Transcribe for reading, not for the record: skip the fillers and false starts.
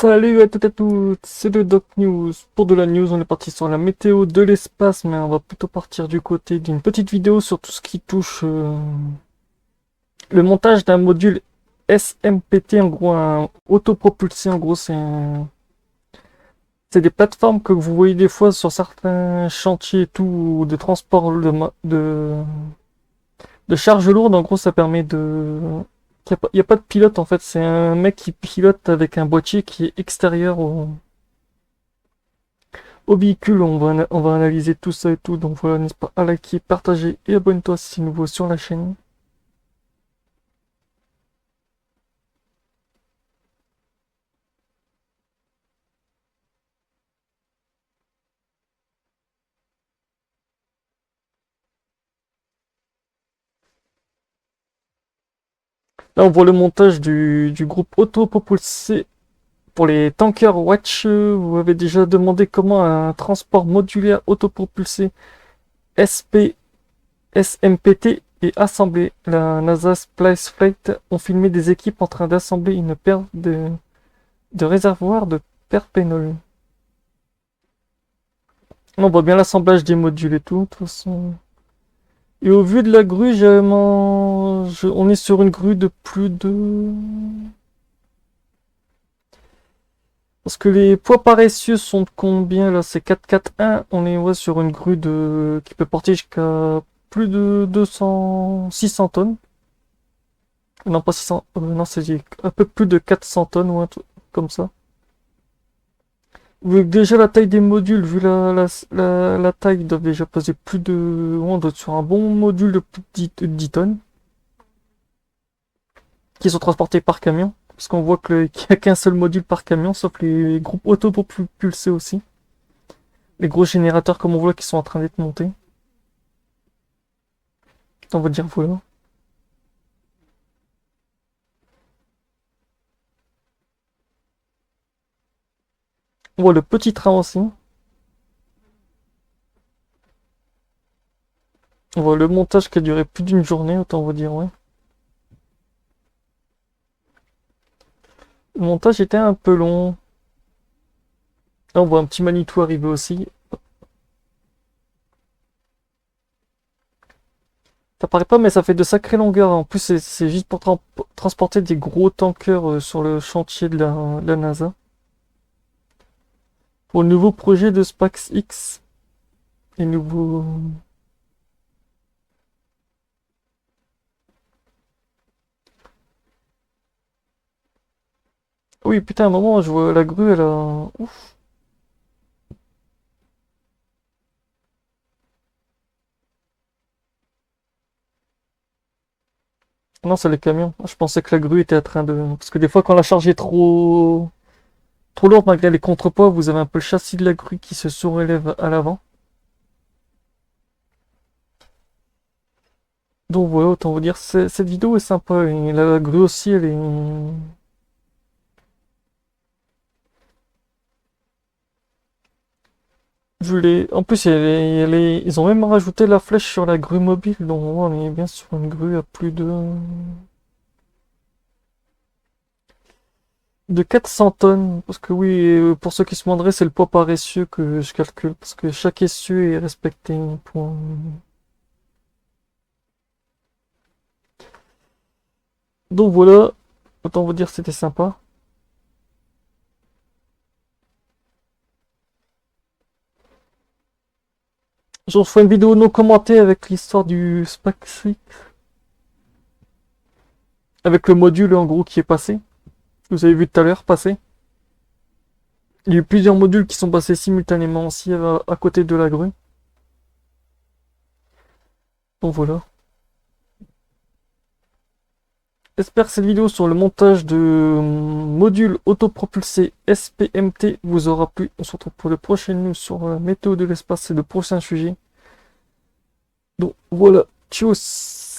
Salut à toutes et à tous, c'est le Doc News. Pour de la news, on est parti sur la météo de l'espace, mais on va plutôt partir du côté d'une petite vidéo sur tout ce qui touche le montage d'un module SMPT, en gros un autopropulsé. En gros, c'est des plateformes que vous voyez des fois sur certains chantiers et tout, de transport de charge lourde. En gros, ça permet de... Il n'y a pas de pilote en fait, c'est un mec qui pilote avec un boîtier qui est extérieur au véhicule. On va analyser tout ça et tout. Donc voilà, n'hésite pas à liker, partager et abonne-toi si c'est nouveau sur la chaîne. Là, on voit le montage du groupe autopropulsé pour les tankers Watch. Vous avez déjà demandé comment un transport modulaire autopropulsé SP, SMPT est assemblé. La NASA Space Flight ont filmé des équipes en train d'assembler une paire de réservoirs de perpénol. On voit bien l'assemblage des modules et tout, de toute façon. Et au vu de la grue, on est sur une grue de plus de... Parce que les poids paresseux sont de combien là? C'est 441. On est ouais, sur une grue qui peut porter jusqu'à plus de 200... 600 tonnes. Non, pas 600. Non, c'est un peu plus de 400 tonnes ou un truc comme ça. Vu que déjà la taille des modules, vu la taille, ils doivent déjà peser plus de... On doit être sur un bon module de plus de 10 tonnes. Qui sont transportés par camion. Parce qu'on voit qu'il n'y a qu'un seul module par camion, sauf les groupes autopropulsés aussi. Les gros générateurs comme on voit qui sont en train d'être montés. On va dire voilà. On voit le petit train aussi. On voit le montage qui a duré plus d'une journée, autant vous dire, ouais. Le montage était un peu long. Là, on voit un petit Manitou arriver aussi. Ça paraît pas, mais ça fait de sacrées longueurs. En plus, c'est juste pour transporter des gros tankers sur le chantier de la NASA. Pour le nouveau projet de SpaceX. Et nouveau... Oui, putain, à un moment, je vois la grue, elle a... Ouf. Non, c'est les camions. Je pensais que la grue était en train de... Parce que des fois, quand la charge est trop lourde, malgré les contrepoids, vous avez un peu le châssis de la grue qui se surélève à l'avant. Donc voilà, autant vous dire, cette vidéo est sympa. Et la grue aussi, elle est... En plus, ils ont même rajouté la flèche sur la grue mobile. Donc on est bien sur une grue à plus de 400 tonnes. Parce que oui, pour ceux qui se demanderaient, c'est le poids par essieu que je calcule. Parce que chaque essieu est respecté. Donc voilà, autant vous dire c'était sympa. Je vous ferai une vidéo non commentée avec l'histoire du SpaceX. Avec le module en gros qui est passé. Vous avez vu tout à l'heure passer. Il y a eu plusieurs modules qui sont passés simultanément aussi à côté de la grue. Donc voilà. J'espère que cette vidéo sur le montage de modules autopropulsés SPMT vous aura plu. On se retrouve pour le prochain news sur la météo de l'espace et de prochains sujets. Donc voilà, tchuss.